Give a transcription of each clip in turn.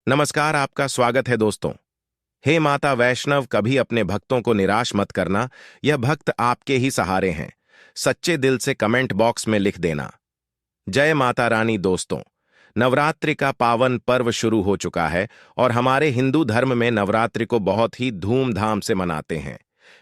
नमस्कार, आपका स्वागत है दोस्तों। हे माता वैष्णव, कभी अपने भक्तों को निराश मत करना। यह भक्त आपके ही सहारे हैं। सच्चे दिल से कमेंट बॉक्स में लिख देना। जय माता रानी। दोस्तों, नवरात्रि का पावन पर्व शुरू हो चुका है और हमारे हिंदू धर्म में नवरात्रि को बहुत ही धूमधाम से मनाते हैं।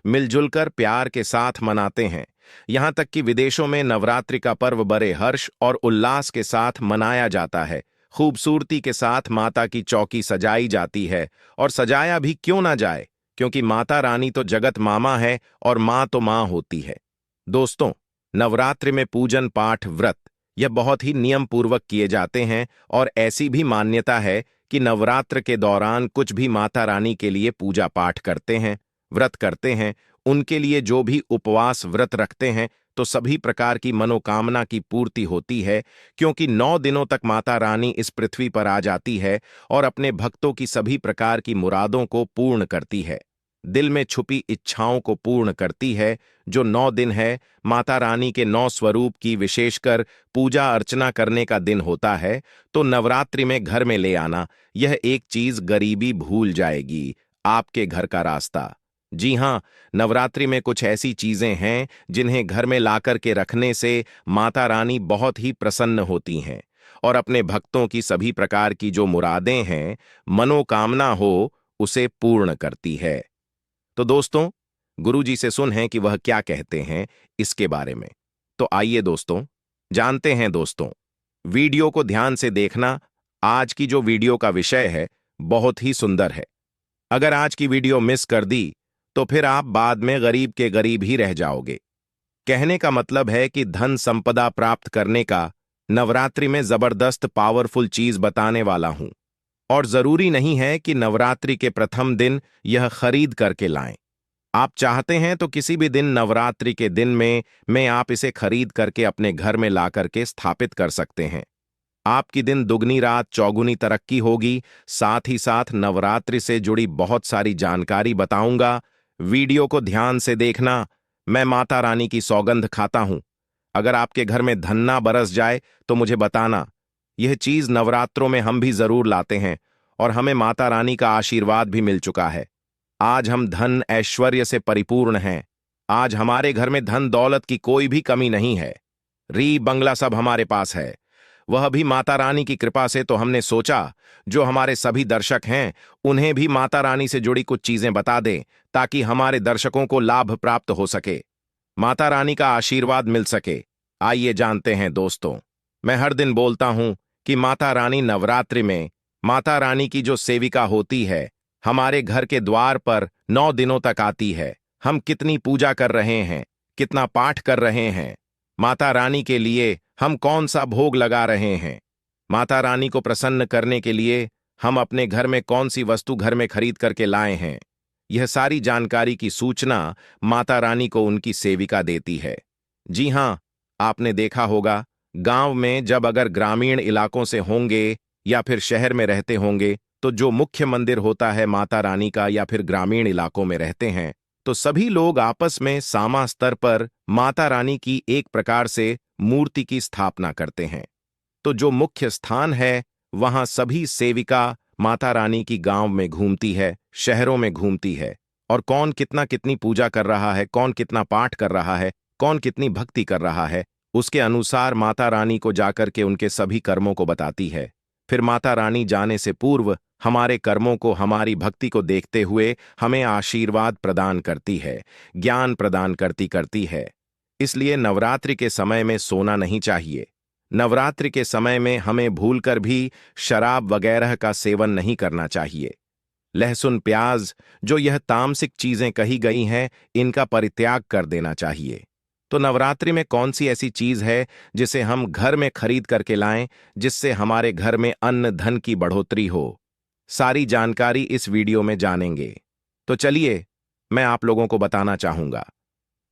मिलजुल कर प्यार के साथ मनाते हैं। यहाँ तक कि विदेशों में नवरात्रि का पर्व बड़े हर्ष और उल्लास के साथ मनाया जाता है। खूबसूरती के साथ माता की चौकी सजाई जाती है, और सजाया भी क्यों ना जाए, क्योंकि माता रानी तो जगत मामा है और माँ तो माँ होती है। दोस्तों, नवरात्रि में पूजन पाठ व्रत यह बहुत ही नियम पूर्वक किए जाते हैं, और ऐसी भी मान्यता है कि नवरात्र के दौरान कुछ भी माता रानी के लिए पूजा पाठ करते हैं, व्रत करते हैं, उनके लिए जो भी उपवास व्रत रखते हैं, तो सभी प्रकार की मनोकामना की पूर्ति होती है, क्योंकि 9 दिनों तक माता रानी इस पृथ्वी पर आ जाती है और अपने भक्तों की सभी प्रकार की मुरादों को पूर्ण करती है, दिल में छुपी इच्छाओं को पूर्ण करती है। जो 9 दिन है, माता रानी के 9 स्वरूप की विशेषकर पूजा अर्चना करने का दिन होता है, तो नवरात्रि में घर में ले आना, यह एक चीज गरीबी भूल जाएगी, आपके घर का रास्ता। जी हां, नवरात्रि में कुछ ऐसी चीजें हैं जिन्हें घर में लाकर के रखने से माता रानी बहुत ही प्रसन्न होती हैं और अपने भक्तों की सभी प्रकार की जो मुरादें हैं, मनोकामना हो, उसे पूर्ण करती है। तो दोस्तों, गुरुजी से सुन है कि वह क्या कहते हैं इसके बारे में। तो आइए दोस्तों, जानते हैं। दोस्तों, वीडियो को ध्यान से देखना। आज की जो वीडियो का विषय है, बहुत ही सुंदर है। अगर आज की वीडियो मिस कर दी तो फिर आप बाद में गरीब के गरीब ही रह जाओगे। कहने का मतलब है कि धन संपदा प्राप्त करने का नवरात्रि में जबरदस्त पावरफुल चीज बताने वाला हूं, और जरूरी नहीं है कि नवरात्रि के प्रथम दिन यह खरीद करके लाएं। आप चाहते हैं तो किसी भी दिन नवरात्रि के दिन में आप इसे खरीद करके अपने घर में ला करके स्थापित कर सकते हैं। आपकी दिन दुगनी रात चौगुनी तरक्की होगी। साथ ही साथ नवरात्रि से जुड़ी बहुत सारी जानकारी बताऊंगा। वीडियो को ध्यान से देखना। मैं माता रानी की सौगंध खाता हूं, अगर आपके घर में धन ना बरस जाए तो मुझे बताना। यह चीज नवरात्रों में हम भी जरूर लाते हैं और हमें माता रानी का आशीर्वाद भी मिल चुका है। आज हम धन ऐश्वर्य से परिपूर्ण हैं। आज हमारे घर में धन दौलत की कोई भी कमी नहीं है। री बंगला सब हमारे पास है, वह भी माता रानी की कृपा से। तो हमने सोचा जो हमारे सभी दर्शक हैं उन्हें भी माता रानी से जुड़ी कुछ चीजें बता दें, ताकि हमारे दर्शकों को लाभ प्राप्त हो सके, माता रानी का आशीर्वाद मिल सके। आइए जानते हैं दोस्तों। मैं हर दिन बोलता हूं कि माता रानी नवरात्रि में, माता रानी की जो सेविका होती है, हमारे घर के द्वार पर 9 दिनों तक आती है। हम कितनी पूजा कर रहे हैं, कितना पाठ कर रहे हैं, माता रानी के लिए हम कौन सा भोग लगा रहे हैं, माता रानी को प्रसन्न करने के लिए हम अपने घर में कौन सी वस्तु घर में खरीद करके लाए हैं, यह सारी जानकारी की सूचना माता रानी को उनकी सेविका देती है। जी हां, आपने देखा होगा, गांव में जब अगर ग्रामीण इलाकों से होंगे या फिर शहर में रहते होंगे, तो जो मुख्य मंदिर होता है माता रानी का, या फिर ग्रामीण इलाकों में रहते हैं, तो सभी लोग आपस में सामा स्तर पर माता रानी की एक प्रकार से मूर्ति की स्थापना करते हैं। तो जो मुख्य स्थान है, वहां सभी सेविका माता रानी की गांव में घूमती है, शहरों में घूमती है, और कौन कितना कितनी पूजा कर रहा है, कौन कितना पाठ कर रहा है, कौन कितनी भक्ति कर रहा है, उसके अनुसार माता रानी को जाकर के उनके सभी कर्मों को बताती है। फिर माता रानी जाने से पूर्व हमारे कर्मों को, हमारी भक्ति को देखते हुए हमें आशीर्वाद प्रदान करती है, ज्ञान प्रदान करती है। इसलिए नवरात्रि के समय में सोना नहीं चाहिए। नवरात्रि के समय में हमें भूलकर भी शराब वगैरह का सेवन नहीं करना चाहिए। लहसुन प्याज, जो यह तामसिक चीजें कही गई हैं, इनका परित्याग कर देना चाहिए। तो नवरात्रि में कौन सी ऐसी चीज है जिसे हम घर में खरीद करके लाएं, जिससे हमारे घर में अन्न धन की बढ़ोतरी हो? सारी जानकारी इस वीडियो में जानेंगे। तो चलिए, मैं आप लोगों को बताना चाहूंगा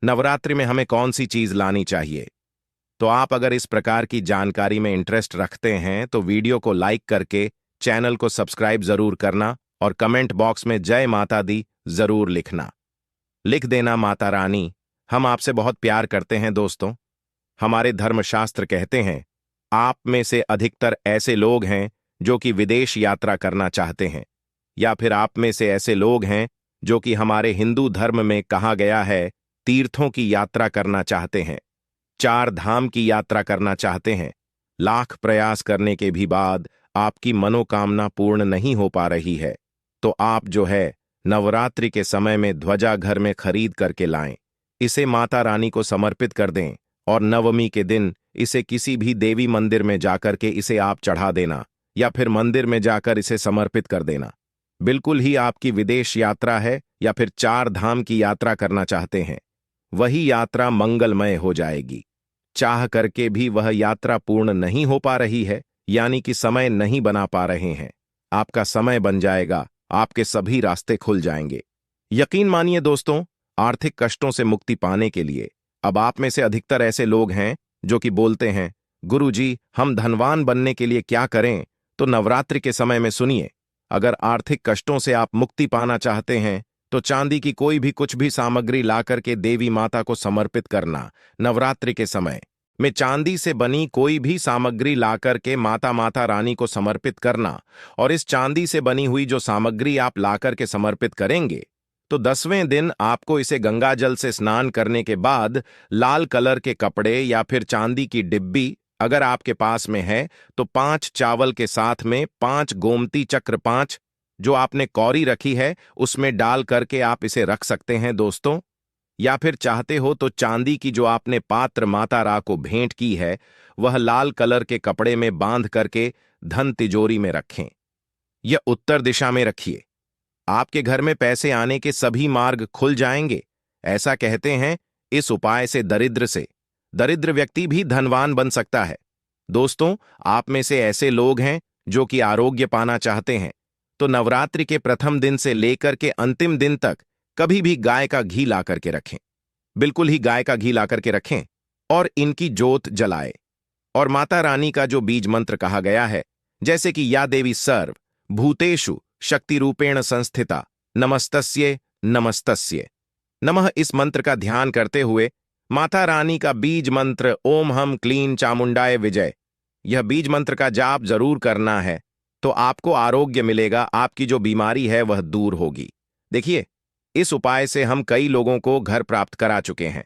नवरात्रि में हमें कौन सी चीज लानी चाहिए। तो आप अगर इस प्रकार की जानकारी में इंटरेस्ट रखते हैं तो वीडियो को लाइक करके चैनल को सब्सक्राइब जरूर करना, और कमेंट बॉक्स में जय माता दी जरूर लिखना। लिख देना माता रानी, हम आपसे बहुत प्यार करते हैं। दोस्तों, हमारे धर्मशास्त्र कहते हैं, आप में से अधिकतर ऐसे लोग हैं जो कि विदेश यात्रा करना चाहते हैं, या फिर आप में से ऐसे लोग हैं जो कि हमारे हिंदू धर्म में कहा गया है तीर्थों की यात्रा करना चाहते हैं, चार धाम की यात्रा करना चाहते हैं, लाख प्रयास करने के भी बाद आपकी मनोकामना पूर्ण नहीं हो पा रही है, तो आप जो है नवरात्रि के समय में ध्वजा घर में खरीद करके लाएं, इसे माता रानी को समर्पित कर दें और नवमी के दिन इसे किसी भी देवी मंदिर में जाकर के इसे आप चढ़ा देना या फिर मंदिर में जाकर इसे समर्पित कर देना। बिल्कुल ही आपकी विदेश यात्रा है या फिर चार धाम की यात्रा करना चाहते हैं, वही यात्रा मंगलमय हो जाएगी। चाह करके भी वह यात्रा पूर्ण नहीं हो पा रही है, यानी कि समय नहीं बना पा रहे हैं, आपका समय बन जाएगा, आपके सभी रास्ते खुल जाएंगे। यकीन मानिए दोस्तों, आर्थिक कष्टों से मुक्ति पाने के लिए अब आप में से अधिकतर ऐसे लोग हैं जो कि बोलते हैं, गुरुजी हम धनवान बनने के लिए क्या करें? तो नवरात्रि के समय में सुनिए, अगर आर्थिक कष्टों से आप मुक्ति पाना चाहते हैं तो चांदी की कोई भी कुछ भी सामग्री ला करके देवी माता को समर्पित करना। नवरात्रि के समय में चांदी से बनी कोई भी सामग्री ला करके माता रानी को समर्पित करना, और इस चांदी से बनी हुई जो सामग्री आप ला करके समर्पित करेंगे तो 10वें दिन आपको इसे गंगा जल से स्नान करने के बाद लाल कलर के कपड़े या फिर चांदी की डिब्बी अगर आपके पास में है तो 5 चावल के साथ में 5 गोमती चक्र 5 जो आपने कौरी रखी है उसमें डाल करके आप इसे रख सकते हैं दोस्तों। या फिर चाहते हो तो चांदी की जो आपने पात्र माता रा को भेंट की है वह लाल कलर के कपड़े में बांध करके धन तिजोरी में रखें, यह उत्तर दिशा में रखिए। आपके घर में पैसे आने के सभी मार्ग खुल जाएंगे। ऐसा कहते हैं इस उपाय से दरिद्र व्यक्ति भी धनवान बन सकता है। दोस्तों, आप में से ऐसे लोग हैं जो कि आरोग्य पाना चाहते हैं तो नवरात्रि के प्रथम दिन से लेकर के अंतिम दिन तक कभी भी गाय का घी ला करके रखें, बिल्कुल ही गाय का घी ला करके रखें और इनकी जोत जलाए। और माता रानी का जो बीज मंत्र कहा गया है, जैसे कि या देवी सर्व भूतेषु शक्ति रूपेण संस्थिता नमस्तस्ये नमस्तस्ये नमः, इस मंत्र का ध्यान करते हुए माता रानी का बीज मंत्र ओम हम क्लीं चामुंडाय विजय, यह बीज मंत्र का जाप जरूर करना है तो आपको आरोग्य मिलेगा, आपकी जो बीमारी है वह दूर होगी। देखिए, इस उपाय से हम कई लोगों को घर प्राप्त करा चुके हैं।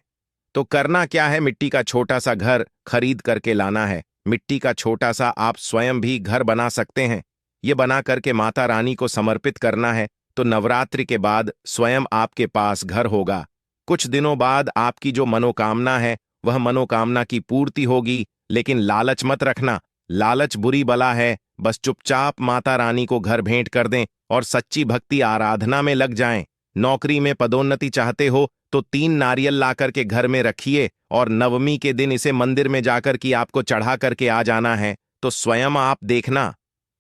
तो करना क्या है, मिट्टी का छोटा सा घर खरीद करके लाना है। मिट्टी का छोटा सा आप स्वयं भी घर बना सकते हैं, ये बना करके माता रानी को समर्पित करना है तो नवरात्रि के बाद स्वयं आपके पास घर होगा। कुछ दिनों बाद आपकी जो मनोकामना है वह मनोकामना की पूर्ति होगी। लेकिन लालच मत रखना, लालच बुरी बला है। बस चुपचाप माता रानी को घर भेंट कर दें और सच्ची भक्ति आराधना में लग जाएं। नौकरी में पदोन्नति चाहते हो तो 3 नारियल ला करके घर में रखिए और नवमी के दिन इसे मंदिर में जाकर के आपको चढ़ा करके आ जाना है तो स्वयं आप देखना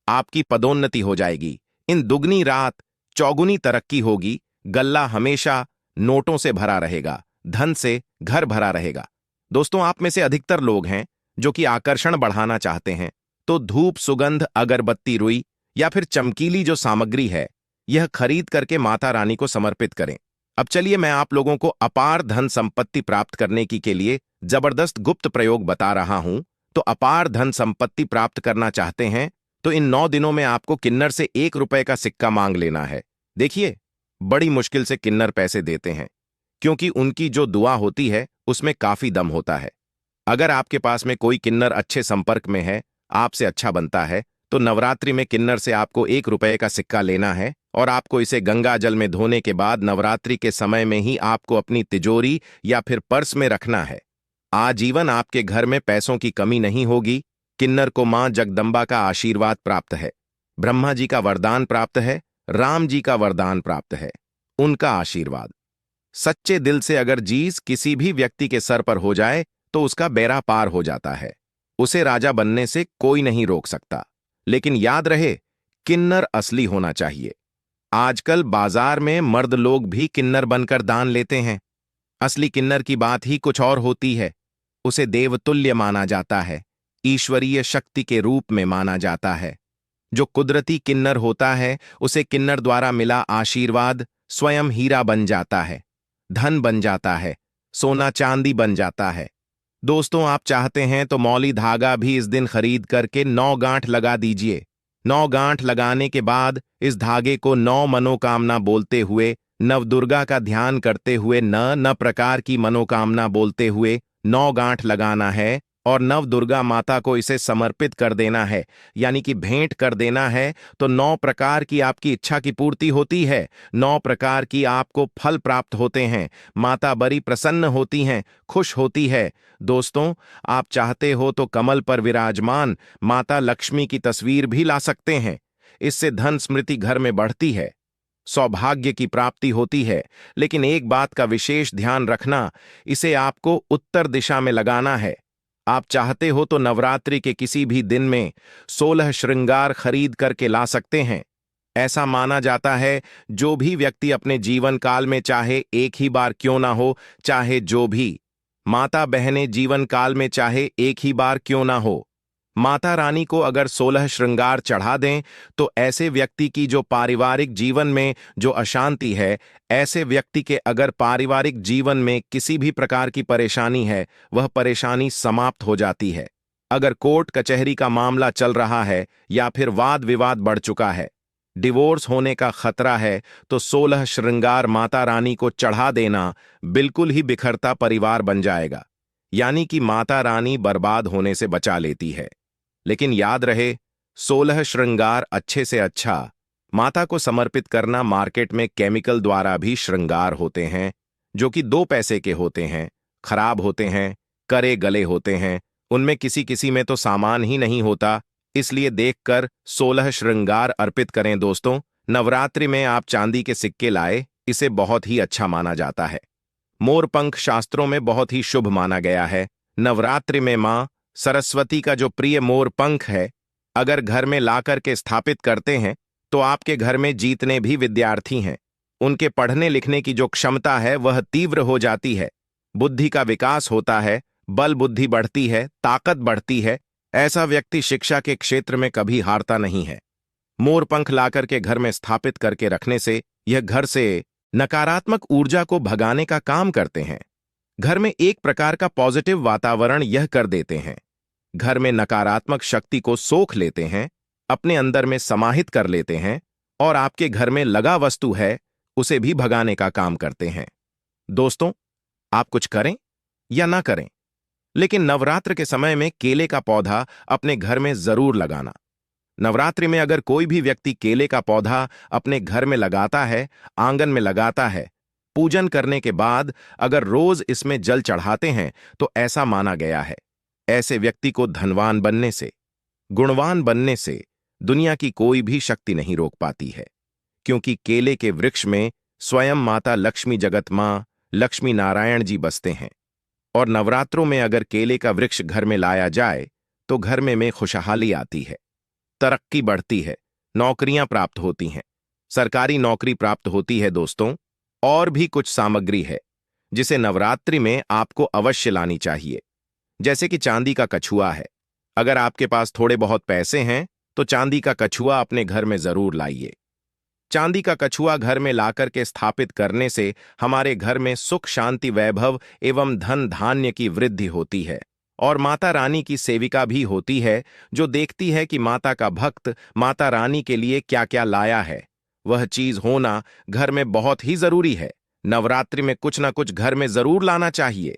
आपकी पदोन्नति हो जाएगी। इन दुगनी रात चौगुनी तरक्की होगी। गल्ला हमेशा नोटों से भरा रहेगा, धन से घर भरा रहेगा। दोस्तों, आप में से अधिकतर लोग हैं जो कि आकर्षण बढ़ाना चाहते हैं तो धूप, सुगंध, अगरबत्ती, रुई या फिर चमकीली जो सामग्री है यह खरीद करके माता रानी को समर्पित करें। अब चलिए मैं आप लोगों को अपार धन संपत्ति प्राप्त करने की के लिए जबरदस्त गुप्त प्रयोग बता रहा हूं। तो अपार धन संपत्ति प्राप्त करना चाहते हैं तो इन 9 दिनों में आपको किन्नर से 1 रुपए का सिक्का मांग लेना है। देखिए, बड़ी मुश्किल से किन्नर पैसे देते हैं क्योंकि उनकी जो दुआ होती है उसमें काफी दम होता है। अगर आपके पास में कोई किन्नर अच्छे संपर्क में है, आपसे अच्छा बनता है, तो नवरात्रि में किन्नर से आपको 1 रुपए का सिक्का लेना है और आपको इसे गंगा जल में धोने के बाद नवरात्रि के समय में ही आपको अपनी तिजोरी या फिर पर्स में रखना है। आजीवन आपके घर में पैसों की कमी नहीं होगी। किन्नर को मां जगदंबा का आशीर्वाद प्राप्त है, ब्रह्मा जी का वरदान प्राप्त है, राम जी का वरदान प्राप्त है, उनका आशीर्वाद। सच्चे दिल से अगर जीस किसी भी व्यक्ति के सर पर हो जाए तो उसका बेड़ा पार हो जाता है, उसे राजा बनने से कोई नहीं रोक सकता। लेकिन याद रहे, किन्नर असली होना चाहिए। आजकल बाजार में मर्द लोग भी किन्नर बनकर दान लेते हैं। असली किन्नर की बात ही कुछ और होती है। उसे देवतुल्य माना जाता है, ईश्वरीय शक्ति के रूप में माना जाता है। जो कुदरती किन्नर होता है उसे किन्नर द्वारा मिला आशीर्वाद स्वयं हीरा बन जाता है, धन बन जाता है, सोना चांदी बन जाता है। दोस्तों, आप चाहते हैं तो मौली धागा भी इस दिन खरीद करके 9 गांठ लगा दीजिए। 9 गांठ लगाने के बाद इस धागे को 9 मनोकामना बोलते हुए, नवदुर्गा का ध्यान करते हुए, न प्रकार की मनोकामना बोलते हुए 9 गांठ लगाना है और नवदुर्गा माता को इसे समर्पित कर देना है, यानी कि भेंट कर देना है। तो 9 प्रकार की आपकी इच्छा की पूर्ति होती है, 9 प्रकार की आपको फल प्राप्त होते हैं, माता बड़ी प्रसन्न होती हैं, खुश होती है। दोस्तों, आप चाहते हो तो कमल पर विराजमान माता लक्ष्मी की तस्वीर भी ला सकते हैं। इससे धन स्मृति घर में बढ़ती है, सौभाग्य की प्राप्ति होती है। लेकिन एक बात का विशेष ध्यान रखना, इसे आपको उत्तर दिशा में लगाना है। आप चाहते हो तो नवरात्रि के किसी भी दिन में 16 श्रृंगार खरीद करके ला सकते हैं। ऐसा माना जाता है, जो भी व्यक्ति अपने जीवन काल में चाहे एक ही बार क्यों ना हो, चाहे जो भी माता बहनें जीवन काल में चाहे एक ही बार क्यों ना हो, माता रानी को अगर 16 श्रृंगार चढ़ा दें तो ऐसे व्यक्ति की जो पारिवारिक जीवन में जो अशांति है, ऐसे व्यक्ति के अगर पारिवारिक जीवन में किसी भी प्रकार की परेशानी है, वह परेशानी समाप्त हो जाती है। अगर कोर्ट कचहरी का मामला चल रहा है या फिर वाद विवाद बढ़ चुका है, डिवोर्स होने का खतरा है, तो 16 श्रृंगार माता रानी को चढ़ा देना बिल्कुल ही बिखरता परिवार बन जाएगा, यानी कि माता रानी बर्बाद होने से बचा लेती है। लेकिन याद रहे, 16 श्रृंगार अच्छे से अच्छा माता को समर्पित करना। मार्केट में केमिकल द्वारा भी श्रृंगार होते हैं, जो कि 2 पैसे के होते हैं, खराब होते हैं, करे गले होते हैं, उनमें किसी किसी में तो सामान ही नहीं होता। इसलिए देखकर 16 श्रृंगार अर्पित करें। दोस्तों, नवरात्रि में आप चांदी के सिक्के लाए, इसे बहुत ही अच्छा माना जाता है। मोरपंख शास्त्रों में बहुत ही शुभ माना गया है। नवरात्रि में मां सरस्वती का जो प्रिय मोर पंख है, अगर घर में लाकर के स्थापित करते हैं तो आपके घर में जितने भी विद्यार्थी हैं, उनके पढ़ने लिखने की जो क्षमता है वह तीव्र हो जाती है, बुद्धि का विकास होता है, बल बुद्धि बढ़ती है, ताकत बढ़ती है। ऐसा व्यक्ति शिक्षा के क्षेत्र में कभी हारता नहीं है। मोर पंख लाकर के घर में स्थापित करके रखने से यह घर से नकारात्मक ऊर्जा को भगाने का काम करते हैं। घर में एक प्रकार का पॉजिटिव वातावरण यह कर देते हैं। घर में नकारात्मक शक्ति को सोख लेते हैं, अपने अंदर में समाहित कर लेते हैं और आपके घर में लगा वस्तु है उसे भी भगाने का काम करते हैं। दोस्तों, आप कुछ करें या ना करें, लेकिन नवरात्र के समय में केले का पौधा अपने घर में जरूर लगाना। नवरात्रि में अगर कोई भी व्यक्ति केले का पौधा अपने घर में लगाता है, आंगन में लगाता है, पूजन करने के बाद अगर रोज इसमें जल चढ़ाते हैं, तो ऐसा माना गया है, ऐसे व्यक्ति को धनवान बनने से, गुणवान बनने से दुनिया की कोई भी शक्ति नहीं रोक पाती है। क्योंकि केले के वृक्ष में स्वयं माता लक्ष्मी, जगत मां लक्ष्मी नारायण जी बसते हैं। और नवरात्रों में अगर केले का वृक्ष घर में लाया जाए तो घर में खुशहाली आती है, तरक्की बढ़ती है, नौकरियां प्राप्त होती हैं, सरकारी नौकरी प्राप्त होती है। दोस्तों, और भी कुछ सामग्री है जिसे नवरात्रि में आपको अवश्य लानी चाहिए, जैसे कि चांदी का कछुआ है। अगर आपके पास थोड़े बहुत पैसे हैं तो चांदी का कछुआ अपने घर में जरूर लाइए। चांदी का कछुआ घर में लाकर के स्थापित करने से हमारे घर में सुख, शांति, वैभव एवं धन धान्य की वृद्धि होती है। और माता रानी की सेविका भी होती है, जो देखती है कि माता का भक्त माता रानी के लिए क्या क्या लाया है। वह चीज होना घर में बहुत ही जरूरी है। नवरात्रि में कुछ ना कुछ घर में जरूर लाना चाहिए,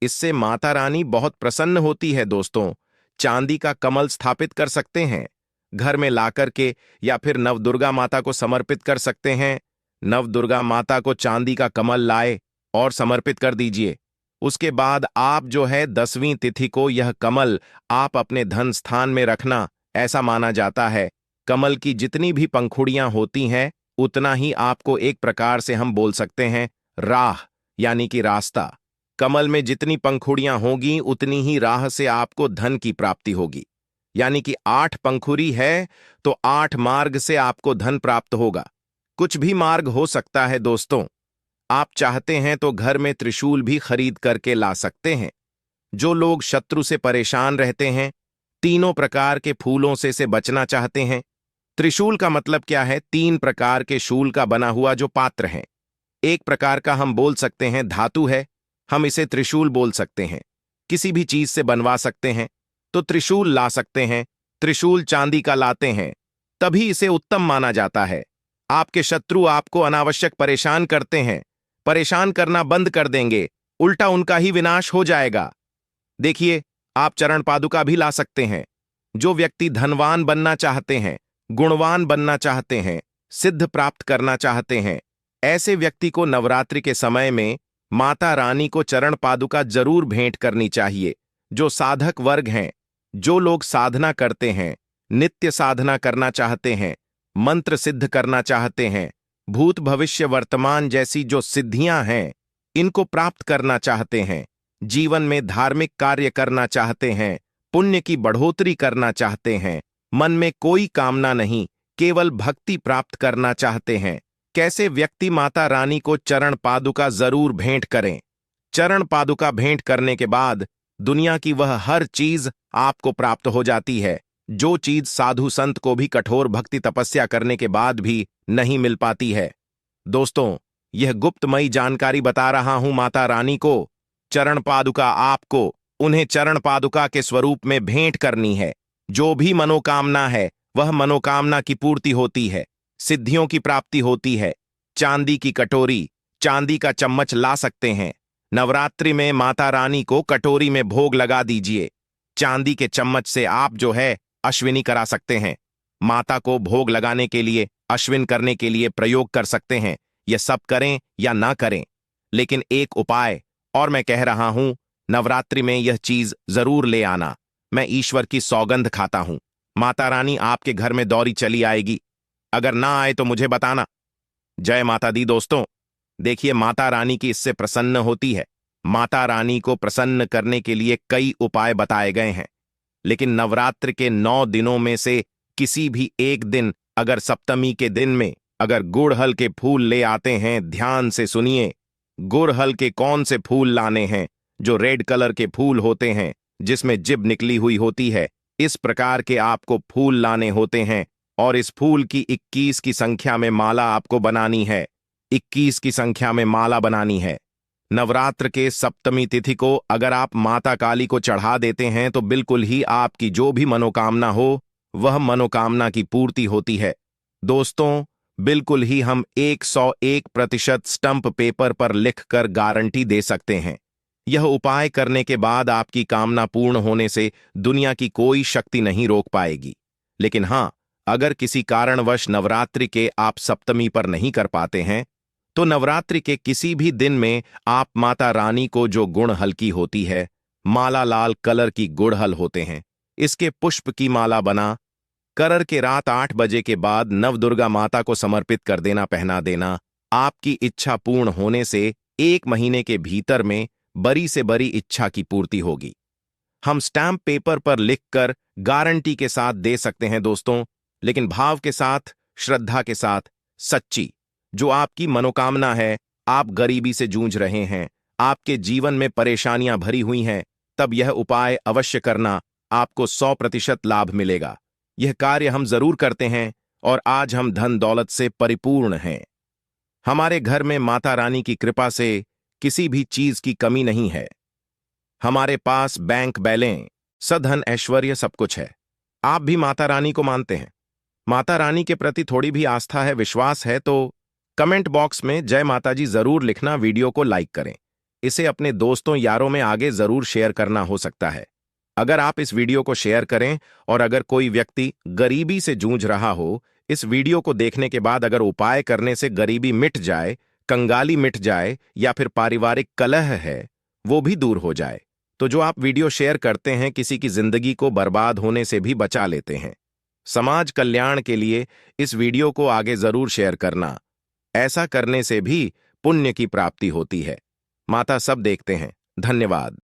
इससे माता रानी बहुत प्रसन्न होती है। दोस्तों, चांदी का कमल स्थापित कर सकते हैं घर में लाकर के, या फिर नवदुर्गा माता को समर्पित कर सकते हैं। नवदुर्गा माता को चांदी का कमल लाए और समर्पित कर दीजिए। उसके बाद आप जो है 10वीं तिथि को यह कमल आप अपने धन स्थान में रखना। ऐसा माना जाता है, कमल की जितनी भी पंखुड़ियां होती हैं, उतना ही आपको एक प्रकार से हम बोल सकते हैं राह, यानी कि रास्ता। कमल में जितनी पंखुड़ियां होंगी उतनी ही राह से आपको धन की प्राप्ति होगी। यानी कि 8 पंखुड़ी है तो 8 मार्ग से आपको धन प्राप्त होगा। कुछ भी मार्ग हो सकता है। दोस्तों, आप चाहते हैं तो घर में त्रिशूल भी खरीद करके ला सकते हैं। जो लोग शत्रु से परेशान रहते हैं, तीनों प्रकार के फूलों से बचना चाहते हैं। त्रिशूल का मतलब क्या है? 3 प्रकार के शूल का बना हुआ जो पात्र है। एक प्रकार का हम बोल सकते हैं धातु है, हम इसे त्रिशूल बोल सकते हैं। किसी भी चीज से बनवा सकते हैं तो त्रिशूल ला सकते हैं। त्रिशूल चांदी का लाते हैं तभी इसे उत्तम माना जाता है। आपके शत्रु आपको अनावश्यक परेशान करते हैं, परेशान करना बंद कर देंगे, उल्टा उनका ही विनाश हो जाएगा। देखिए, आप चरण पादुका भी ला सकते हैं। जो व्यक्ति धनवान बनना चाहते हैं, गुणवान बनना चाहते हैं, सिद्ध प्राप्त करना चाहते हैं, ऐसे व्यक्ति को नवरात्रि के समय में माता रानी को चरण पादुका जरूर भेंट करनी चाहिए। जो साधक वर्ग हैं, जो लोग साधना करते हैं, नित्य साधना करना चाहते हैं, मंत्र सिद्ध करना चाहते हैं, भूत भविष्य वर्तमान जैसी जो सिद्धियां हैं, इनको प्राप्त करना चाहते हैं, जीवन में धार्मिक कार्य करना चाहते हैं, पुण्य की बढ़ोतरी करना चाहते हैं, मन में कोई कामना नहीं, केवल भक्ति प्राप्त करना चाहते हैं, कैसे व्यक्ति माता रानी को चरण पादुका जरूर भेंट करें। चरण पादुका भेंट करने के बाद दुनिया की वह हर चीज आपको प्राप्त हो जाती है, जो चीज साधु संत को भी कठोर भक्ति तपस्या करने के बाद भी नहीं मिल पाती है। दोस्तों, यह गुप्तमयी जानकारी बता रहा हूं माता रानी को। चरण पादुका आपको उन्हें चरण पादुका के स्वरूप में भेंट करनी है। जो भी मनोकामना है वह मनोकामना की पूर्ति होती है, सिद्धियों की प्राप्ति होती है। चांदी की कटोरी, चांदी का चम्मच ला सकते हैं। नवरात्रि में माता रानी को कटोरी में भोग लगा दीजिए। चांदी के चम्मच से आप जो है अश्विनी करा सकते हैं। माता को भोग लगाने के लिए, अश्विन करने के लिए प्रयोग कर सकते हैं। यह सब करें या ना करें, लेकिन एक उपाय और मैं कह रहा हूं, नवरात्रि में यह चीज जरूर ले आना। मैं ईश्वर की सौगंध खाता हूं, माता रानी आपके घर में दौड़ी चली आएगी। अगर ना आए तो मुझे बताना। जय माता दी। दोस्तों, देखिए, माता रानी की इससे प्रसन्न होती है। माता रानी को प्रसन्न करने के लिए कई उपाय बताए गए हैं, लेकिन नवरात्र के 9 दिनों में से किसी भी एक दिन, अगर सप्तमी के दिन में अगर गुड़हल के फूल ले आते हैं, ध्यान से सुनिए, गुड़हल के कौन से फूल लाने हैं? जो रेड कलर के फूल होते हैं, जिसमें जिब निकली हुई होती है, इस प्रकार के आपको फूल लाने होते हैं और इस फूल की 21 की संख्या में माला आपको बनानी है। 21 की संख्या में माला बनानी है। नवरात्र के सप्तमी तिथि को अगर आप माता काली को चढ़ा देते हैं तो बिल्कुल ही आपकी जो भी मनोकामना हो वह मनोकामना की पूर्ति होती है। दोस्तों, बिल्कुल ही हम 101% स्टंप पेपर पर लिखकर गारंटी दे सकते हैं। यह उपाय करने के बाद आपकी कामना पूर्ण होने से दुनिया की कोई शक्ति नहीं रोक पाएगी। लेकिन हां, अगर किसी कारणवश नवरात्रि के आप सप्तमी पर नहीं कर पाते हैं, तो नवरात्रि के किसी भी दिन में आप माता रानी को, जो गुड़हल की होती है, माला लाल कलर की गुड़हल होते हैं, इसके पुष्प की माला बना कर के रात 8 बजे के बाद नवदुर्गा माता को समर्पित कर देना, पहना देना। आपकी इच्छा पूर्ण होने से 1 महीने के भीतर में बड़ी से बड़ी इच्छा की पूर्ति होगी। हम स्टैम्प पेपर पर लिखकर गारंटी के साथ दे सकते हैं दोस्तों, लेकिन भाव के साथ, श्रद्धा के साथ, सच्ची जो आपकी मनोकामना है, आप गरीबी से जूझ रहे हैं, आपके जीवन में परेशानियां भरी हुई हैं, तब यह उपाय अवश्य करना, आपको 100% लाभ मिलेगा। यह कार्य हम जरूर करते हैं और आज हम धन दौलत से परिपूर्ण हैं। हमारे घर में माता रानी की कृपा से किसी भी चीज की कमी नहीं है। हमारे पास बैंक बैलेंस, सधन ऐश्वर्य सब कुछ है। आप भी माता रानी को मानते हैं, माता रानी के प्रति थोड़ी भी आस्था है, विश्वास है, तो कमेंट बॉक्स में जय माता जी जरूर लिखना। वीडियो को लाइक करें, इसे अपने दोस्तों यारों में आगे जरूर शेयर करना हो सकता है। अगर आप इस वीडियो को शेयर करें और अगर कोई व्यक्ति गरीबी से जूझ रहा हो, इस वीडियो को देखने के बाद अगर उपाय करने से गरीबी मिट जाए, कंगाली मिट जाए या फिर पारिवारिक कलह है वो भी दूर हो जाए, तो जो आप वीडियो शेयर करते हैं किसी की जिंदगी को बर्बाद होने से भी बचा लेते हैं। समाज कल्याण के लिए इस वीडियो को आगे जरूर शेयर करना। ऐसा करने से भी पुण्य की प्राप्ति होती है। माता सब देखते हैं। धन्यवाद।